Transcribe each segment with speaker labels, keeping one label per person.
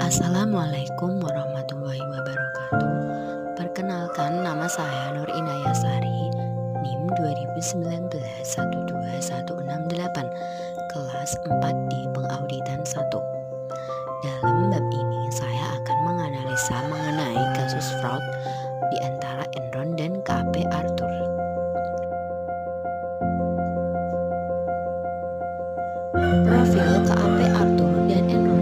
Speaker 1: Assalamualaikum warahmatullahi wabarakatuh. Perkenalkan, nama saya Nur Inayah Sari, NIM 2019 12168, kelas 4 di pengauditan 1. Dalam bab ini saya akan menganalisa mengenai kasus fraud di antara Enron dan KAP Arthur. Profil KAP Arthur dan Enron.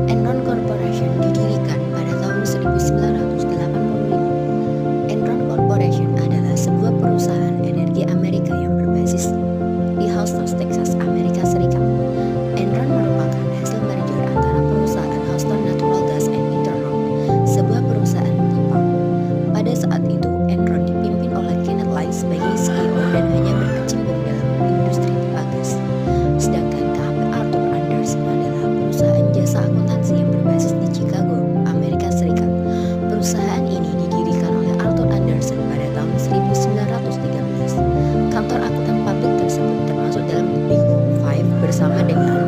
Speaker 1: Enron Corporation didirikan pada tahun 1985. Enron Corporation adalah sebuah perusahaan energi Amerika yang berbasis di Houston, Texas, Amerika Serikat. Enron merupakan hasil merger antara perusahaan Houston Natural Gas and Internal, sebuah perusahaan pipa. Pada saat itu, Enron dipimpin oleh Kenneth Lai sebagai CEO dan hanya berkecimpung dalam industri pipa gas. Sedangkan KAP Arthur Andersen adalah perusahaan jasa akuntansi yang berbasis di Chicago, Amerika Serikat. Perusahaan ini didirikan oleh Arthur Andersen pada tahun 1913. Kantor akuntan publik tersebut termasuk dalam Big Five bersama dengan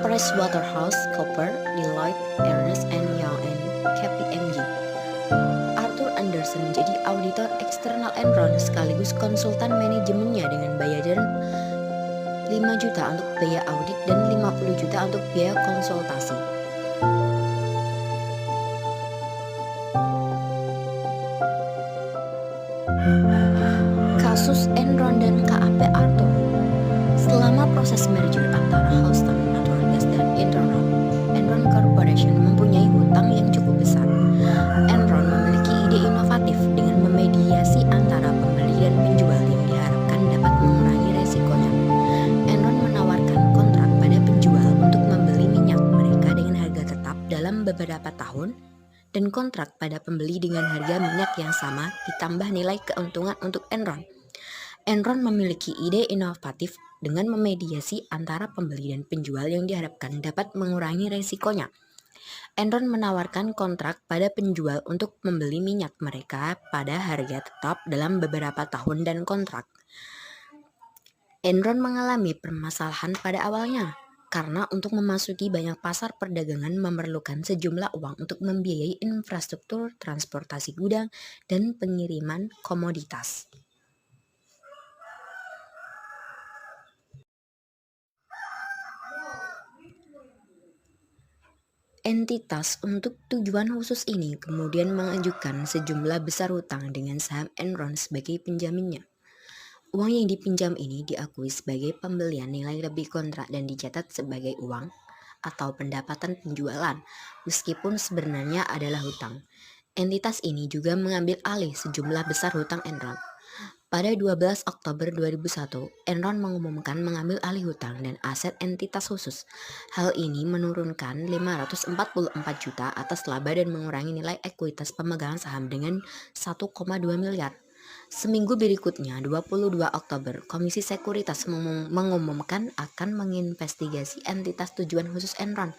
Speaker 1: PricewaterhouseCoopers, Deloitte, Ernst & Young, and KPMG. Arthur Andersen menjadi auditor eksternal Enron sekaligus konsultan manajemennya dengan bayaran 5 juta untuk biaya audit dan 50 juta untuk biaya konsultasi. Kasus Enron dan KAP Arthur. Selama proses merger antara Houston Natural Gas dan Internal, Enron Corporation mempunyai hutang yang cukup besar. Enron memiliki ide inovatif dengan memediasi antara pembeli dan penjual yang diharapkan dapat mengurangi resikonya. Enron menawarkan kontrak pada penjual untuk membeli minyak mereka dengan harga tetap dalam beberapa tahun dan kontrak pada pembeli dengan harga minyak yang sama ditambah nilai keuntungan untuk Enron. Enron memiliki ide inovatif dengan memediasi antara pembeli dan penjual yang diharapkan dapat mengurangi resikonya. Enron menawarkan kontrak pada penjual untuk membeli minyak mereka pada harga tetap dalam beberapa tahun dan kontrak. Enron mengalami permasalahan pada awalnya karena untuk memasuki banyak pasar perdagangan memerlukan sejumlah uang untuk membiayai infrastruktur, transportasi gudang, dan pengiriman komoditas. Entitas untuk tujuan khusus ini kemudian mengajukan sejumlah besar hutang dengan saham Enron sebagai penjaminnya. Uang yang dipinjam ini diakui sebagai pembelian nilai lebih kontrak dan dicatat sebagai uang atau pendapatan penjualan, meskipun sebenarnya adalah hutang. Entitas ini juga mengambil alih sejumlah besar hutang Enron. Pada 12 Oktober 2001, Enron mengumumkan mengambil alih hutang dan aset entitas khusus. Hal ini menurunkan 544 juta atas laba dan mengurangi nilai ekuitas pemegang saham dengan 1,2 miliar. Seminggu berikutnya, 22 Oktober, Komisi Sekuritas mengumumkan akan menginvestigasi entitas tujuan khusus Enron.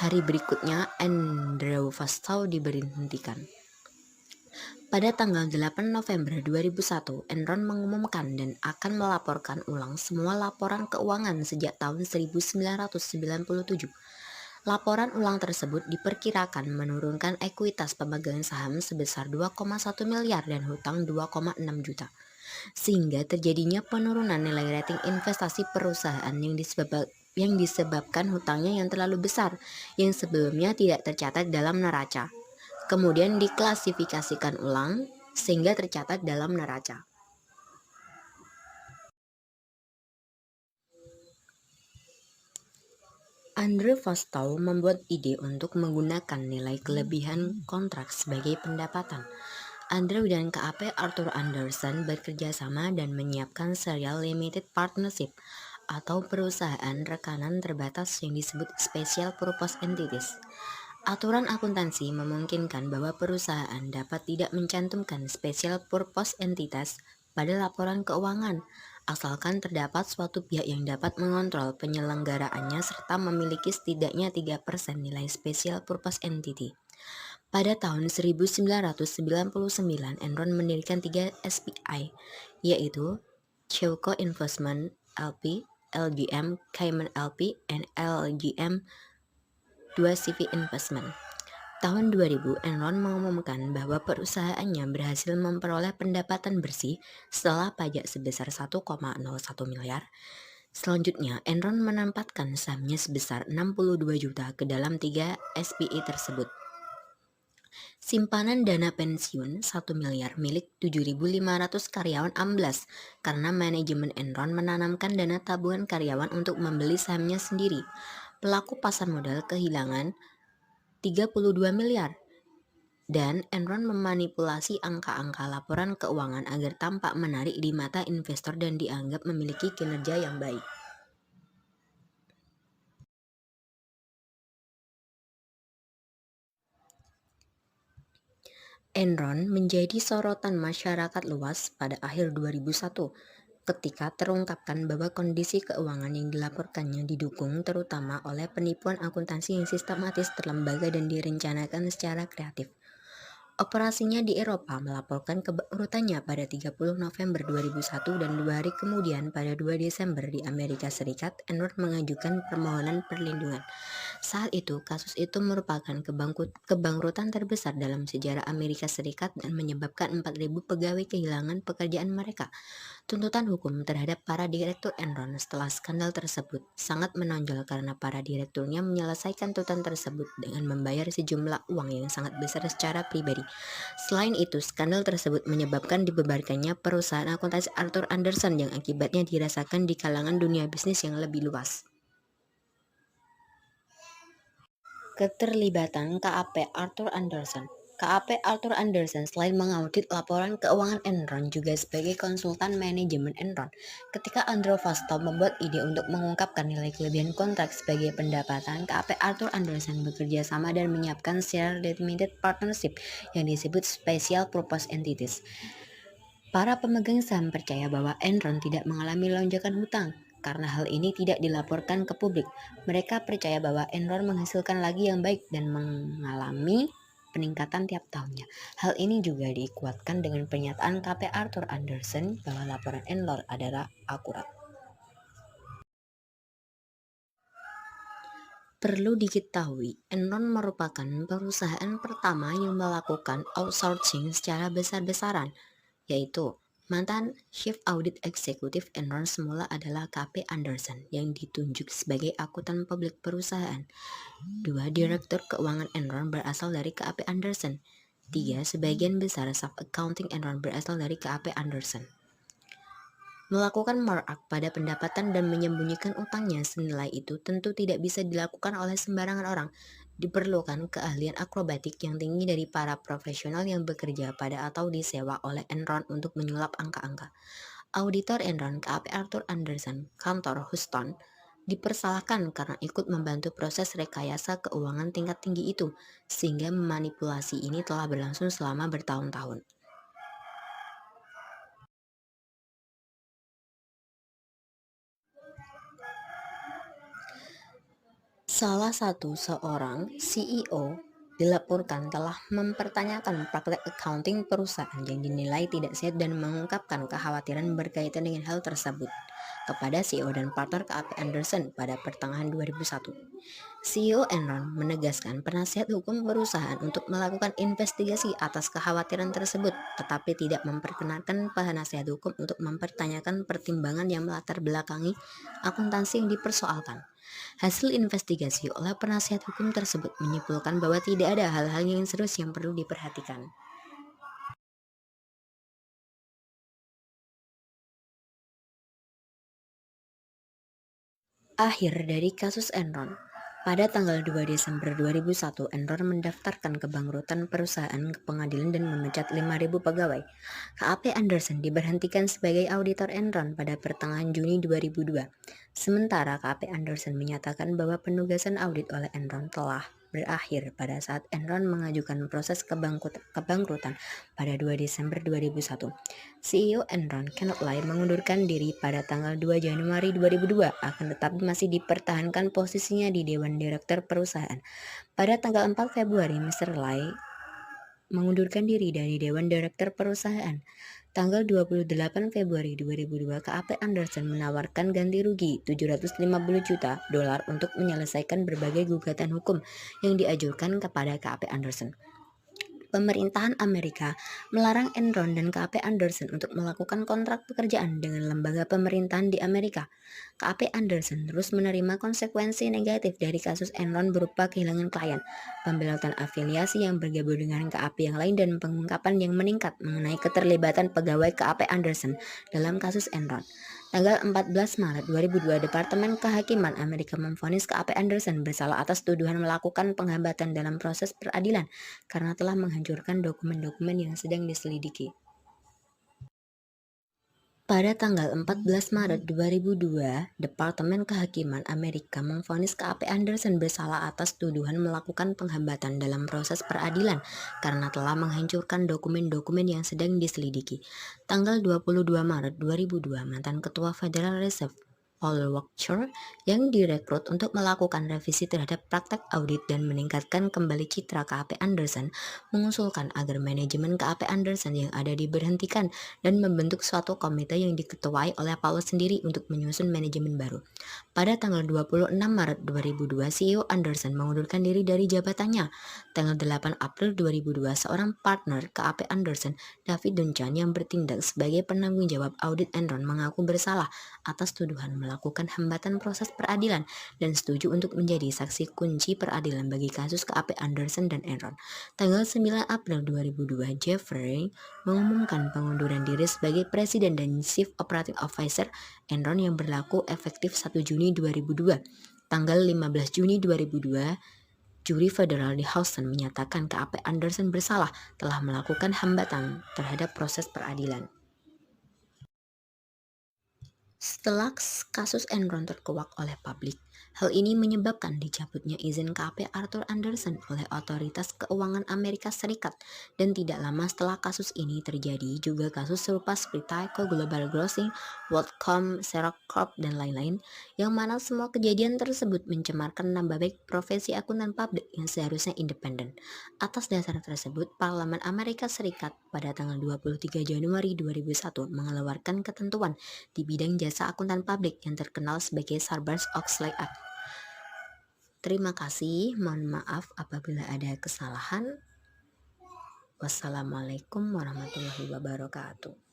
Speaker 1: Hari berikutnya, Andrew Fastow diberhentikan. Pada tanggal 8 November 2001, Enron mengumumkan dan akan melaporkan ulang semua laporan keuangan sejak tahun 1997. Laporan ulang tersebut diperkirakan menurunkan ekuitas pemegang saham sebesar 2,1 miliar dan hutang 2,6 juta. Sehingga terjadinya penurunan nilai rating investasi perusahaan yang disebabkan hutangnya yang terlalu besar, yang sebelumnya tidak tercatat dalam neraca. Kemudian diklasifikasikan ulang sehingga tercatat dalam neraca. Andrew Fastow membuat ide untuk menggunakan nilai kelebihan kontrak sebagai pendapatan. Andrew dan KAP Arthur Andersen bekerja sama dan menyiapkan serial limited partnership atau perusahaan rekanan terbatas yang disebut special purpose entities. Aturan akuntansi memungkinkan bahwa perusahaan dapat tidak mencantumkan special purpose entitas pada laporan keuangan, asalkan terdapat suatu pihak yang dapat mengontrol penyelenggaraannya serta memiliki setidaknya 3% nilai special purpose entity. Pada tahun 1999, Enron mendirikan 3 SPI, yaitu Chilco Investment LP, LGM Cayman LP, and LGM 2CV Investment. Tahun 2000, Enron mengumumkan bahwa perusahaannya berhasil memperoleh pendapatan bersih setelah pajak sebesar 1,01 miliar. Selanjutnya, Enron menempatkan sahamnya sebesar 62 juta ke dalam 3 SPE tersebut. Simpanan dana pensiun 1 miliar milik 7.500 karyawan amblas karena manajemen Enron menanamkan dana tabungan karyawan untuk membeli sahamnya sendiri. Pelaku pasar modal kehilangan 32 miliar. Dan Enron memanipulasi angka-angka laporan keuangan agar tampak menarik di mata investor dan dianggap memiliki kinerja yang baik. Enron menjadi sorotan masyarakat luas pada akhir 2001 ketika terungkapkan bahwa kondisi keuangan yang dilaporkannya didukung terutama oleh penipuan akuntansi yang sistematis, terlembaga, dan direncanakan secara kreatif. Operasinya di Eropa melaporkan kebangkrutannya pada 30 November 2001 dan 2 hari kemudian pada 2 Desember di Amerika Serikat, Enron mengajukan permohonan perlindungan. Saat itu, kasus itu merupakan kebangkrutan terbesar dalam sejarah Amerika Serikat dan menyebabkan 4.000 pegawai kehilangan pekerjaan mereka. Tuntutan hukum terhadap para direktur Enron setelah skandal tersebut sangat menonjol karena para direkturnya menyelesaikan tuntutan tersebut dengan membayar sejumlah uang yang sangat besar secara pribadi. Selain itu, skandal tersebut menyebabkan dibubarkannya perusahaan akuntansi Arthur Andersen yang akibatnya dirasakan di kalangan dunia bisnis yang lebih luas. Keterlibatan KAP Arthur Andersen. KAP Arthur Andersen selain mengaudit laporan keuangan Enron juga sebagai konsultan manajemen Enron. Ketika Andrew Fastow membuat ide untuk mengungkapkan nilai kelebihan kontrak sebagai pendapatan, KAP Arthur Andersen bekerja sama dan menyiapkan share limited partnership yang disebut special purpose entities. Para pemegang saham percaya bahwa Enron tidak mengalami lonjakan hutang karena hal ini tidak dilaporkan ke publik. Mereka percaya bahwa Enron menghasilkan lagi yang baik dan mengalami peningkatan tiap tahunnya. Hal ini juga dikuatkan dengan pernyataan KP Arthur Andersen bahwa laporan Enron adalah akurat. Perlu diketahui, Enron merupakan perusahaan pertama yang melakukan outsourcing secara besar-besaran, yaitu mantan Chief Audit Executive Enron semula adalah KP Andersen yang ditunjuk sebagai akuntan publik perusahaan. 2 direktur keuangan Enron berasal dari KP Andersen. 3 sebagian besar staff accounting Enron berasal dari KP Andersen. Melakukan markup pada pendapatan dan menyembunyikan utangnya senilai itu tentu tidak bisa dilakukan oleh sembarangan orang. Diperlukan keahlian akrobatik yang tinggi dari para profesional yang bekerja pada atau disewa oleh Enron untuk menyulap angka-angka. Auditor Enron KP Arthur Andersen, kantor Houston, dipersalahkan karena ikut membantu proses rekayasa keuangan tingkat tinggi itu, sehingga manipulasi ini telah berlangsung selama bertahun-tahun. Salah satu seorang CEO dilaporkan telah mempertanyakan praktek accounting perusahaan yang dinilai tidak sehat dan mengungkapkan kekhawatiran berkaitan dengan hal tersebut kepada CEO dan partner KP Andersen pada pertengahan 2001. CEO Enron menegaskan penasihat hukum perusahaan untuk melakukan investigasi atas kekhawatiran tersebut, tetapi tidak memperkenankan penasihat hukum untuk mempertanyakan pertimbangan yang melatar belakangi akuntansi yang dipersoalkan. Hasil investigasi oleh penasihat hukum tersebut menyimpulkan bahwa tidak ada hal-hal yang serius yang perlu diperhatikan. Akhir dari kasus Enron. Pada tanggal 2 Desember 2001, Enron mendaftarkan kebangkrutan perusahaan ke pengadilan dan memecat 5.000 pegawai. KAP Andersen diberhentikan sebagai auditor Enron pada pertengahan Juni 2002. Sementara KAP Andersen menyatakan bahwa penugasan audit oleh Enron telah berakhir pada saat Enron mengajukan proses kebangkrutan pada 2 Desember 2001. CEO Enron, Kenneth Lai, mengundurkan diri pada tanggal 2 Januari 2002, akan tetapi masih dipertahankan posisinya di Dewan Direktur perusahaan. Pada tanggal 4 Februari, Mr. Lai mengundurkan diri dari Dewan Direktur perusahaan. Tanggal 28 Februari 2002, KAP Anderson menawarkan ganti rugi 750 juta dolar untuk menyelesaikan berbagai gugatan hukum yang diajukan kepada KAP Anderson. Pemerintahan Amerika melarang Enron dan KAP Anderson untuk melakukan kontrak pekerjaan dengan lembaga pemerintahan di Amerika. KAP Anderson terus menerima konsekuensi negatif dari kasus Enron berupa kehilangan klien, pembelotan afiliasi yang bergabung dengan KAP yang lain, dan pengungkapan yang meningkat mengenai keterlibatan pegawai KAP Anderson dalam kasus Enron. Tanggal 14 Maret 2002, Departemen Kehakiman Amerika memvonis KAP Anderson bersalah atas tuduhan melakukan penghambatan dalam proses peradilan karena telah menghancurkan dokumen-dokumen yang sedang diselidiki. Pada tanggal 14 Maret 2002, Departemen Kehakiman Amerika memvonis KAP Anderson bersalah atas tuduhan melakukan penghambatan dalam proses peradilan karena telah menghancurkan dokumen-dokumen yang sedang diselidiki. Tanggal 22 Maret 2002, mantan Ketua Federal Reserve Paul Volcker yang direkrut untuk melakukan revisi terhadap praktek audit dan meningkatkan kembali citra KAP Anderson mengusulkan agar manajemen KAP Anderson yang ada diberhentikan dan membentuk suatu komite yang diketuai oleh Paul sendiri untuk menyusun manajemen baru. Pada tanggal 26 Maret 2002, CEO Anderson mengundurkan diri dari jabatannya. Tanggal 8 April 2002, seorang partner KAP Anderson, David Duncan, yang bertindak sebagai penanggung jawab audit Enron, mengaku bersalah atas tuduhan melakukan hambatan proses peradilan dan setuju untuk menjadi saksi kunci peradilan bagi kasus KAP Anderson dan Enron. Tanggal 9 April 2002, Jeffrey mengumumkan pengunduran diri sebagai Presiden dan Chief Operating Officer Enron yang berlaku efektif 1 Juni 2002. Tanggal 15 Juni 2002, juri federal di Houston menyatakan KAP Anderson bersalah telah melakukan hambatan terhadap proses peradilan. Setelah kasus Enron terkuak oleh publik, hal ini menyebabkan dicabutnya izin KAP Arthur Anderson oleh Otoritas Keuangan Amerika Serikat, dan tidak lama setelah kasus ini terjadi juga kasus serupa seperti Tyco Global Grossing, WorldCom, Xerox Corp, dan lain-lain, yang mana semua kejadian tersebut mencemarkan nama baik profesi akuntan publik yang seharusnya independen. Atas dasar tersebut, Parlemen Amerika Serikat pada tanggal 23 Januari 2001 mengeluarkan ketentuan di bidang jasa akuntan publik yang terkenal sebagai Sarbanes-Oxley Act. Terima kasih, mohon maaf apabila ada kesalahan. Wassalamualaikum warahmatullahi wabarakatuh.